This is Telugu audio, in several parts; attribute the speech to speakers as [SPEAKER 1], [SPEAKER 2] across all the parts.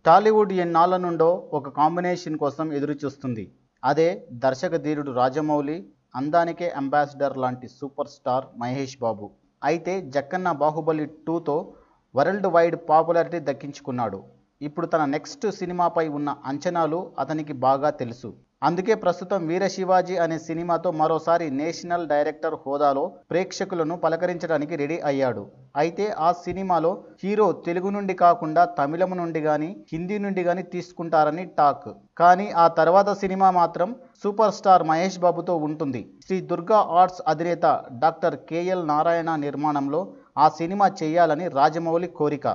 [SPEAKER 1] టాలీవుడ్ ఎన్నాళ్ళ నుండో ఒక కాంబినేషన్ కోసం ఎదురు చూస్తుంది. అదే దర్శక ధీరుడు రాజమౌళి, అందానికే అంబాసిడర్ లాంటి సూపర్ స్టార్ మహేష్ బాబు. అయితే జక్కన్న బాహుబలి 2తో వరల్డ్ వైడ్ పాపులారిటీ దక్కించుకున్నాడు. ఇప్పుడు తన నెక్స్ట్ సినిమాపై ఉన్న అంచనాలు అతనికి బాగా తెలుసు. అందుకే ప్రస్తుతం వీర శివాజీ అనే సినిమాతో మరోసారి నేషనల్ డైరెక్టర్ హోదాలో ప్రేక్షకులను పలకరించడానికి రెడీ అయ్యాడు. అయితే ఆ సినిమాలో హీరో తెలుగు నుండి కాకుండా తమిళం నుండి కానీ హిందీ నుండి కానీ తీసుకుంటారని టాక్. కానీ ఆ తర్వాత సినిమా మాత్రం సూపర్ స్టార్ మహేష్ బాబుతో ఉంటుంది. శ్రీ దుర్గా ఆర్ట్స్ అధినేత డాక్టర్ కేఎల్ నారాయణ నిర్మాణంలో ఆ సినిమా చేయాలని రాజమౌళి కోరిక.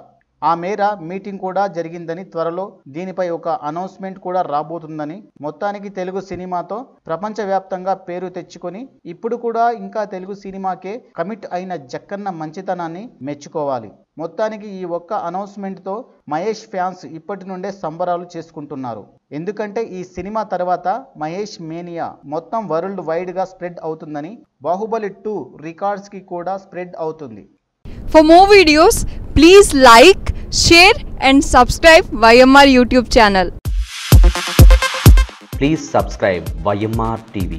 [SPEAKER 1] ఆ మేర మీటింగ్ కూడా జరిగిందని, త్వరలో దీనిపై ఒక అనౌన్స్మెంట్ కూడా రాబోతుందని. మొత్తానికి తెలుగు సినిమాతో ప్రపంచవ్యాప్తంగా పేరు తెచ్చుకొని ఇప్పుడు కూడా ఇంకా తెలుగు సినిమాకే కమిట్ అయిన జక్కన్న మంచితనాన్ని మెచ్చుకోవాలి. మొత్తానికి ఈ ఒక్క అనౌన్స్మెంట్తో మహేష్ ఫ్యాన్స్ ఇప్పటి నుండే సంబరాలు చేసుకుంటున్నారు. ఎందుకంటే ఈ సినిమా తర్వాత మహేష్ మేనియా మొత్తం వరల్డ్ వైడ్గా స్ప్రెడ్ అవుతుందని, బాహుబలి 2 రికార్డ్స్కి కూడా స్ప్రెడ్ అవుతుంది.
[SPEAKER 2] For more videos, please like, share and subscribe YMR YouTube channel.
[SPEAKER 3] Please subscribe YMR TV.